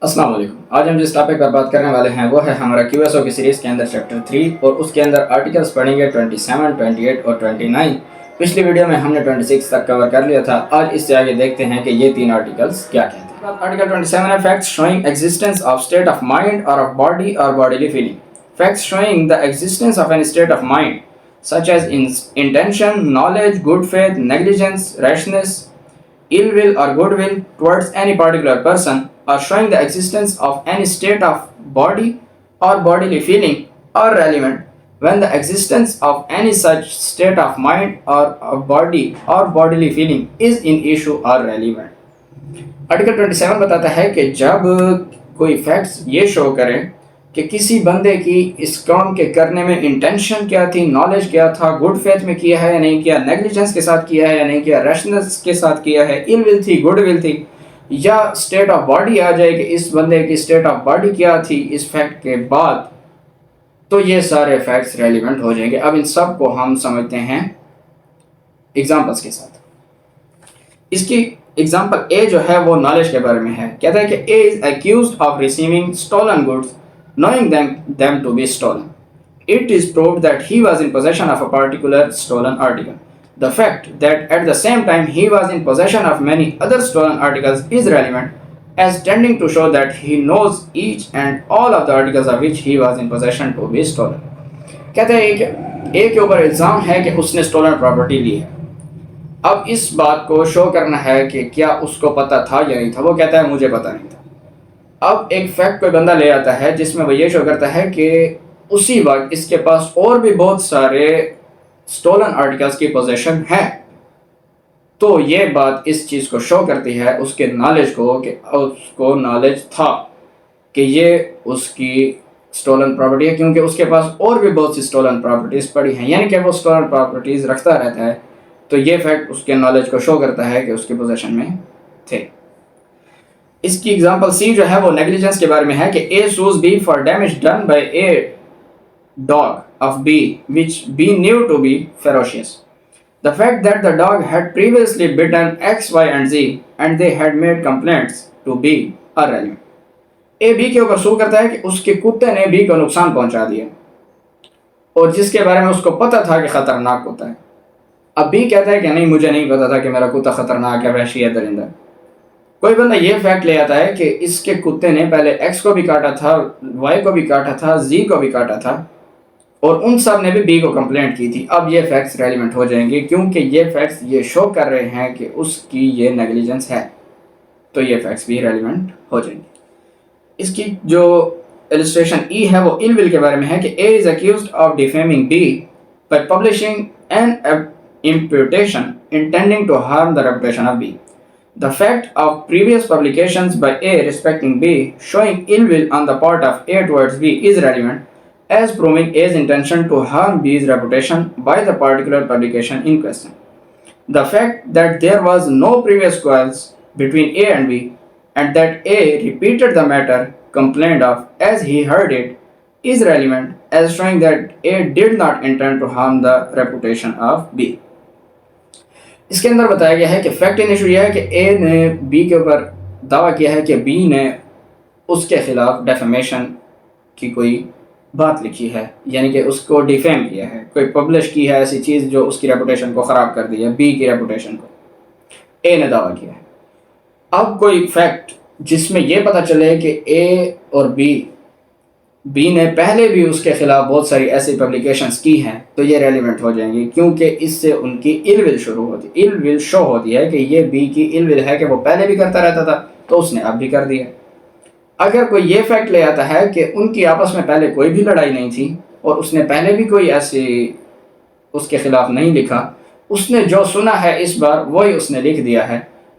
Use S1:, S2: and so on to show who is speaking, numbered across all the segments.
S1: السلام علیکم. آج ہم جس ٹاپک پر بات کرنے والے ہیں وہ ہے ہمارا کیو ایس او کی سیریز کے اندر چیپٹر 3 اور اس کے اندر آرٹیکلس پڑھیں گے 27, 28 اور 29. پچھلی ویڈیو میں ہم نے 26 تک کور کر لیا تھا. آج اس سے آگے دیکھتے ہیں کہ یہ تین آرٹیکلس کیا کہتے ہیں. آرٹیکل 27 ہے facts showing existence of state of mind اور آف باڈی اور bodily feeling. Facts showing the existence of an state of mind such as intention, knowledge, good faith, negligence, rashness, ill will or good will towards any particular person, or showing the existence of any state of body or bodily feeling are relevant when the existence of any such state of mind or body or bodily feeling is in issue or relevant. Article 27 بتاتا ہے کہ جب کوئی facts یہ شو کرے کہ کسی بندے کی اس کام کے کرنے میں انٹینشن کیا تھی، نالج کیا تھا، گڈ فیتھ میں کیا ہے یا نہیں کیا، نیگلیجنس کے ساتھ کیا ہے یا نہیں کیا، ریشنس کے ساتھ کیا ہے، ایل ول تھی، گڈ ول تھی، یا اسٹیٹ آف باڈی آ جائے کہ اس بندے کی اسٹیٹ آف باڈی کیا تھی اس فیکٹ کے بعد، تو یہ سارے فیکٹس ریلیونٹ ہو جائیں گے. اب ان سب کو ہم سمجھتے ہیں ایگزامپلس کے ساتھ. اس کی ایگزامپل اے جو ہے وہ نالج کے بارے میں ہے. کہتا ہے کہ A is accused of receiving stolen goods knowing them to be stolen. It is proved that he was in possession of a particular stolen article. The fact that at the same time he was in possession of many other stolen articles is relevant as tending to show that he knows each and all of the articles of which he was in possession to be stolen. کہتے ہیں کہ ایک کے اوپر الزام ہے کہ اس نے stolen property لی ہے. اب اس بات کو شو کرنا ہے کہ کیا اس کو پتہ تھا یا نہیں تھا. وہ کہتا ہے مجھے پتہ نہیں تھا. اب ایک فیکٹ کوئی بندہ لے آتا ہے جس میں وہ یہ شو کرتا ہے کہ اسی وقت اس کے پاس اور بھی بہت سارے اسٹولن آرٹیکلس کی پوزیشن ہے. تو یہ بات اس چیز کو شو کرتی ہے اس کے نالج کو کہ اس کو نالج تھا کہ یہ اس کی اسٹولن پراپرٹی ہے، کیونکہ اس کے پاس اور بھی بہت سی اسٹولن پراپرٹیز پڑی ہیں، یعنی کہ وہ اسٹولن پراپرٹیز رکھتا رہتا ہے. تو یہ فیکٹ اس کے نالج کو شو کرتا ہے کہ اس کی پوزیشن میں تھے. اس کی ایگزامپل سی جو ہے وہ نیگلیجنس کے بارے میں ہے کہ A sues B for damage done by a dog of B which B knew to be ferocious. The fact that the dog had previously bitten X, Y and Z and they had made complaints to B are relevant. A B کے اوپر سو کرتا ہے کہ اس کے کتے نے be کو نقصان پہنچا دیا اور جس کے بارے میں اس کو پتا تھا کہ خطرناک ہوتا ہے. اب بی کہتا ہے کہ نہیں، مجھے نہیں پتا تھا کہ میرا کتا خطرناک ہے، وحشی ہے، درندہ. کوئی بندہ یہ فیکٹ لے آتا ہے کہ اس کے کتے نے پہلے ایکس کو بھی کاٹا تھا، وائی کو بھی کاٹا تھا، زی کو بھی کاٹا تھا اور ان سب نے بھی بی کو کمپلینٹ کی تھی. اب یہ فیکٹس ریلیونٹ ہو جائیں گے کیونکہ یہ فیکٹس یہ شو کر رہے ہیں کہ اس کی یہ نیگلیجنس ہے، تو یہ فیکٹس بھی ریلیونٹ ہو جائیں گے. اس کی جو السٹریشن ای ہے وہ ایل ول کے بارے میں ہے کہ A is accused of defaming B by publishing an imputation intending to harm the reputation of B. The fact of previous publications by A respecting B showing ill will on the part of A towards B is relevant as proving A's intention to harm B's reputation by the particular publication in question. The fact that there was no previous quarrels between A and B and that A repeated the matter complained of as he heard it is relevant as showing that A did not intend to harm the reputation of B. اس کے اندر بتایا گیا ہے کہ fact in issue یہ ہے کہ اے نے be کے اوپر دعویٰ کیا ہے کہ بی نے اس کے خلاف ڈیفیمیشن کی کوئی بات لکھی ہے، یعنی کہ اس کو ڈیفیم کیا ہے، کوئی پبلش کی ہے ایسی چیز جو اس کی ریپوٹیشن کو خراب کر دی ہے، بی کی ریپوٹیشن کو اے نے دعویٰ کیا ہے. اب کوئی فیکٹ جس میں یہ پتہ چلے کہ اے اور بی نے پہلے بھی اس کے خلاف بہت ساری ایسی پبلیکیشنز کی ہیں تو یہ ریلیونٹ ہو جائیں گی کیونکہ اس سے ان کی ایل ول شروع ہوتی، ایل ول شو ہوتی ہے کہ یہ بی کی ایل ول ہے کہ وہ پہلے بھی کرتا رہتا تھا تو اس نے اب بھی کر دیا. اگر کوئی یہ فیکٹ لے آتا ہے کہ ان کی آپس میں پہلے کوئی بھی لڑائی نہیں تھی اور اس نے پہلے بھی کوئی ایسی اس کے خلاف نہیں لکھا، اس نے جو سنا ہے اس بار وہی اس نے لکھ دیا ہے،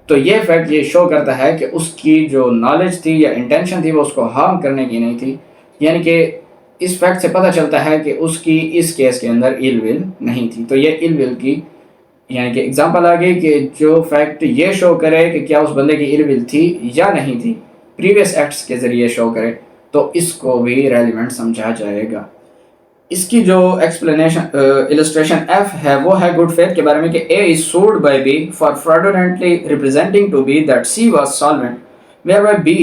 S1: تو یہ فیکٹ یہ شو کرتا ہے کہ اس کی جو نالج تھی یا انٹینشن تھی وہ اس کو ہارم کرنے کی نہیں تھی. یعنی کہ اس فیکٹ سے پتہ چلتا ہے کہ اس کی اس کیس کے اندر ایل ول نہیں تھی. تو یہ ایل ول کی یعنی کہ اگزامپل آ گئی کہ جو فیکٹ یہ شو کرے کہ کیا اس بندے کی ایل ول تھی یا نہیں تھی، پریویس ایکٹس کے ذریعے شو کرے، تو اس کو بھی ریلیونٹ سمجھا جائے گا. اس کی جو ایکسپلینیشن السٹریشن ایف ہے وہ ہے گڈ فیتھ کے بارے میں کہ A is sued by B for fraudulently representing to B that C was solvent whereby B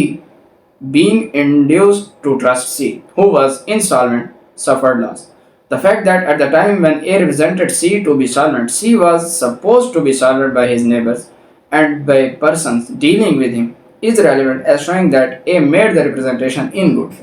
S1: being induced to trust C, who was insolvent, suffered loss. The fact that at the time when A represented C to be solvent, C was supposed to be solvent by his neighbors and by persons dealing with him is relevant as showing that A made the representation in good faith.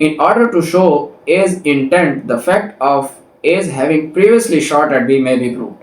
S1: In order to show A's intent, the fact of A's having previously shot at B may be proved.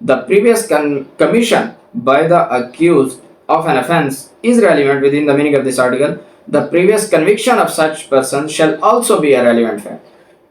S1: the previous commission by the accused of an offense is relevant within the meaning of this article. The previous conviction of such person shall also be a relevant fact.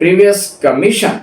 S1: previous commission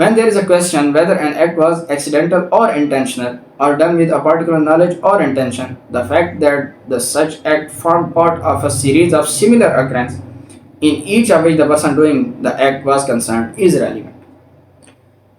S1: When there is a question whether an act was accidental or intentional or done with a particular knowledge or intention, the fact that the such act formed part of a series of similar occurrences in each of which the person doing the act was concerned is relevant.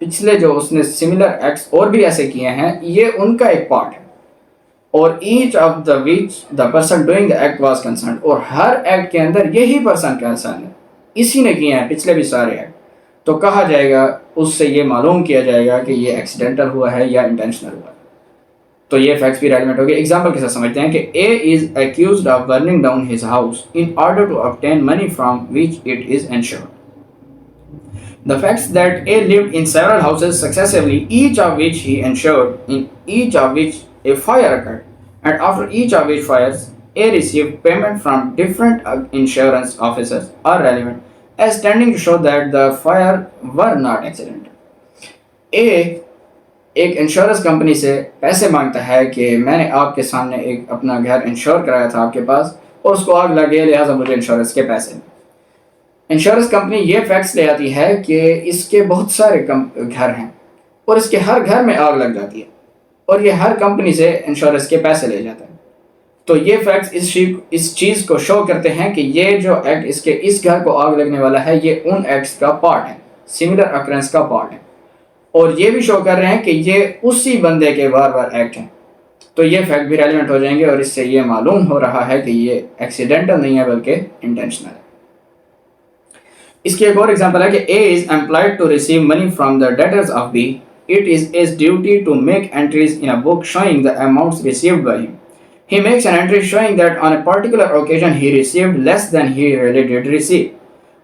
S1: پچھلے جو اس نے similar acts اور بھی ایسے کیے ہیں یہ ان کا ایک پارٹ ہے، اور each of the which the person doing the act was concerned, اور ہر ایکٹ کے اندر یہی پرسن کنسرن ہے، اسی نے کیے ہیں پچھلے بھی سارے ایکٹ، تو کہا جائے گا اس سے یہ معلوم کیا جائے گا کہ یہ ایکسیڈنٹل ہوا ہے یا انٹینشنل ہوا ہے۔ تو یہ فیکٹس بھی ریلیونٹ ہو گئے۔ ایگزامپل کے ساتھ سمجھتے ہیں کہ A is accused of burning down his house in order to obtain money from which it is insured. The facts that A lived in several houses successively, each of which he insured, in each of which a fire occurred, and after each of which fires A received payment from different insurance officers are relevant as tending to show that the fire were not accidental. A ایک insurance company سے پیسے مانگتا ہے کہ میں نے آپ کے سامنے ایک اپنا گھر انشور کرایا تھا آپ کے پاس، اور اس کو آگ لگ گئی، لہٰذا مجھے انشورنس کے پیسے دیں۔ انشورنس کمپنی یہ فیکٹس لے آتی ہے کہ اس کے بہت سارے گھر ہیں اور اس کے ہر گھر میں آگ لگ جاتی ہے، اور یہ ہر کمپنی سے انشورنس کے پیسے لے جاتا ہے۔ تو یہ فیکٹس اس چیز کو شو کرتے ہیں کہ یہ جو ایکٹ اس گھر کو آگ لگنے والا ہے یہ ان ایکٹس کا پارٹ ہے، سملر اکرنس کا پارٹ ہے، اور یہ بھی شو کر رہے ہیں کہ یہ اسی بندے کے بار بار ایکٹ ہیں۔ تو یہ فیکٹ بھی ریلیونٹ ہو جائیں گے، اور اس سے یہ معلوم ہو رہا ہے کہ یہ ایکسیڈنٹل نہیں ہے بلکہ انٹینشنل ہے۔ اس کی ایک اور ایگزامپل ہے کہ A is employed to receive money from the debtors of B. It is his duty to make entries in a book showing the amounts received by him. He makes an entry showing that on a particular occasion he received less than he really did receive.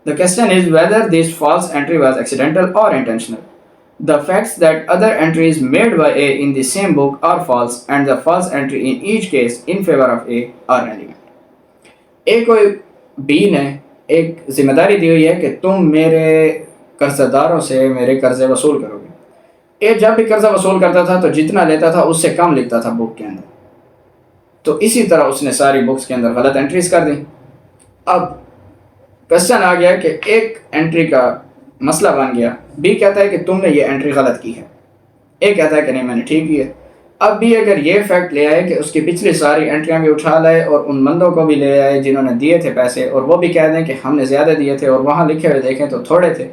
S1: The question is whether this false entry was accidental or intentional. The facts that other entries made by A in the same book are false, and the false entry in each case in favor of A are relevant. A کو B نے ایک ذمہ داری دی ہوئی ہے کہ تم میرے قرض داروں سے میرے قرضے وصول کرو گے۔ A جب بھی قرضہ وصول کرتا تھا تو جتنا لیتا تھا اس سے کم لکھتا تھا بک کے اندر، تو اسی طرح اس نے ساری بکس کے اندر غلط انٹریز کر دی۔ اب کوشچن آ گیا کہ ایک انٹری کا مسئلہ بن گیا، بی کہتا ہے کہ تم نے یہ انٹری غلط کی ہے، اے کہتا ہے کہ نہیں میں نے ٹھیک کی ہے۔ اب بھی اگر یہ فیکٹ لے آئے کہ اس کی پچھلی ساری انٹریاں بھی اٹھا لائے اور ان بندوں کو بھی لے آئے جنہوں نے دیے تھے پیسے، اور وہ بھی کہہ دیں کہ ہم نے زیادہ دیے تھے اور وہاں لکھے ہوئے دیکھیں تو تھوڑے تھے،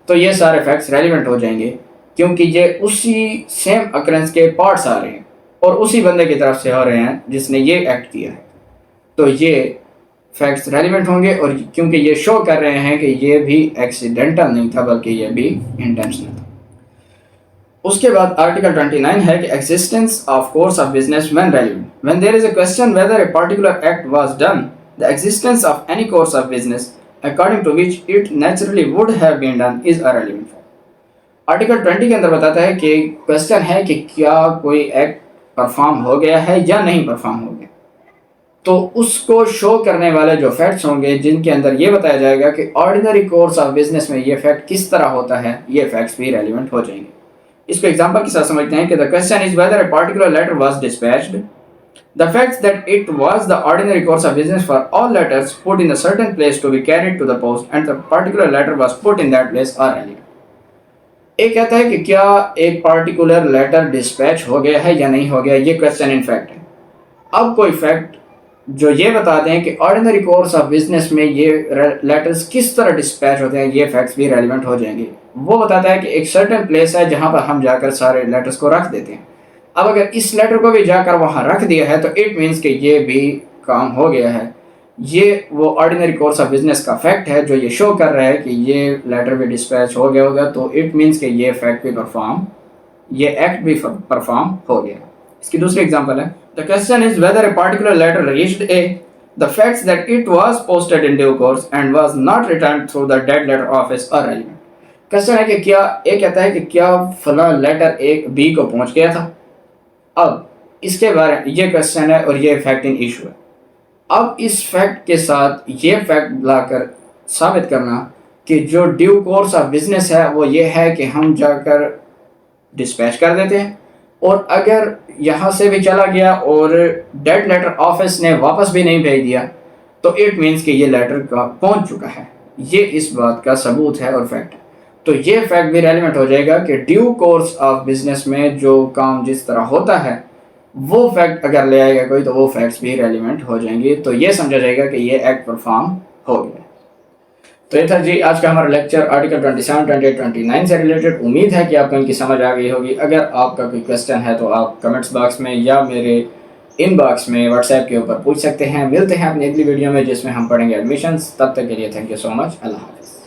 S1: تو یہ سارے فیکٹس ریلیونٹ ہو جائیں گے، کیونکہ یہ اسی سیم اکرنس کے پارٹس آ رہے ہیں اور اسی بندے کی طرف سے ہو رہے ہیں جس نے یہ ایکٹ کیا ہے، تو یہ فیکٹس ریلیونٹ ہوں گے، اور کیونکہ یہ شو کر رہے ہیں کہ یہ بھی ایکسیڈنٹل نہیں تھا بلکہ یہ بھی انٹینشنل تھا۔ اس کے بعد آرٹیکل 29 ہے کہ existence of course of business when relevant when there is a question whether a particular act was done the existence of any course of business according to which it naturally would have been done is a relevant fact. Article 20 کے اندر بتاتا ہے کہ question ہے کہ کیا کوئی act perform ہو گیا ہے یا نہیں پرفارم ہو گیا، تو اس کو شو کرنے والے جو فیکٹس ہوں گے جن کے اندر یہ بتایا جائے گا کہ آرڈینری کورس آف بزنس میں یہ فیکٹ کس طرح ہوتا ہے، یہ فیکٹس بھی ریلیونٹ ہو جائیں گے۔ اس کو ایگزامپل کے ساتھ سمجھتے ہیں کہ the question is whether a particular letter was dispatched. The fact that it was the ordinary course of business for all letters put in a certain place to be carried to the post and the particular letter was put in that place are relevant. ایک کہتا ہے کہ کیا ایک particular letter dispatch ہو گیا ہے یا نہیں ہو گیا، یہ کوسچن ان فیکٹ ہے۔ اب کوئی فیکٹ جو یہ بتاتے ہیں کہ آرڈینری کورس آف بزنس میں یہ لیٹرز کس طرح ڈسپیچ ہوتے ہیں، یہ فیکٹس بھی ریلیونٹ ہو جائیں گے۔ وہ بتاتا ہے کہ ایک سرٹن پلیس ہے جہاں پر ہم جا کر سارے لیٹرز کو رکھ دیتے ہیں۔ اب اگر اس لیٹر کو بھی جا کر وہاں رکھ دیا ہے تو اٹ مینس کہ یہ بھی کام ہو گیا ہے۔ یہ وہ آرڈینری کورس آف بزنس کا فیکٹ ہے جو یہ شو کر رہا ہے کہ یہ لیٹر بھی ڈسپیچ ہو گیا ہوگا، تو اٹ مینس کہ یہ فیکٹ بھی یہ ایکٹ بھی پرفارم ہو گیا۔ اس کی دوسری ایگزامپل ہے The question is whether a particular letter reached A. The facts that it was posted in due course and was not returned through the dead letter office are relevant. Question ہے کہ کیا A کہتا ہے کہ کیا فلاں letter ایک B کو پہنچ گیا تھا۔ اب اس کے بارے میں یہ کوسچن ہے اور یہ فیکٹ ان ایشو ہے۔ اب اس فیکٹ کے ساتھ یہ فیکٹ لا کر ثابت کرنا کہ جو ڈیو کورس آف بزنس ہے وہ یہ ہے کہ ہم جا کر ڈسپیچ کر دیتے ہیں، اور اگر یہاں سے بھی چلا گیا اور ڈیڈ لیٹر آفس نے واپس بھی نہیں بھیج دیا تو اٹ مینس کہ یہ لیٹر کا پہنچ چکا ہے، یہ اس بات کا ثبوت ہے اور فیکٹ ہے۔ تو یہ فیکٹ بھی ریلیونٹ ہو جائے گا کہ ڈیو کورس آف بزنس میں جو کام جس طرح ہوتا ہے وہ فیکٹ اگر لے آئے گا کوئی تو وہ فیکٹس بھی ریلیونٹ ہو جائیں گے، تو یہ سمجھا جائے گا کہ یہ ایکٹ پرفارم ہو گیا۔ تو یہ تھا جی آج کا ہمارا لیکچر آرٹیکل 27, 28, 29 سے ریلیٹڈ. امید ہے کہ آپ کو ان کی سمجھ آ گئی ہوگی. اگر آپ کا کوئی کویسچن ہے تو آپ کمنٹس باکس میں یا میرے ان باکس میں واٹس ایپ کے اوپر پوچھ سکتے ہیں. ملتے ہیں اپنی اگلی ویڈیو میں جس میں ہم پڑھیں گے ایڈمیشنز. تب تک کے لیے تھینک یو سو مچ. اللہ حافظ.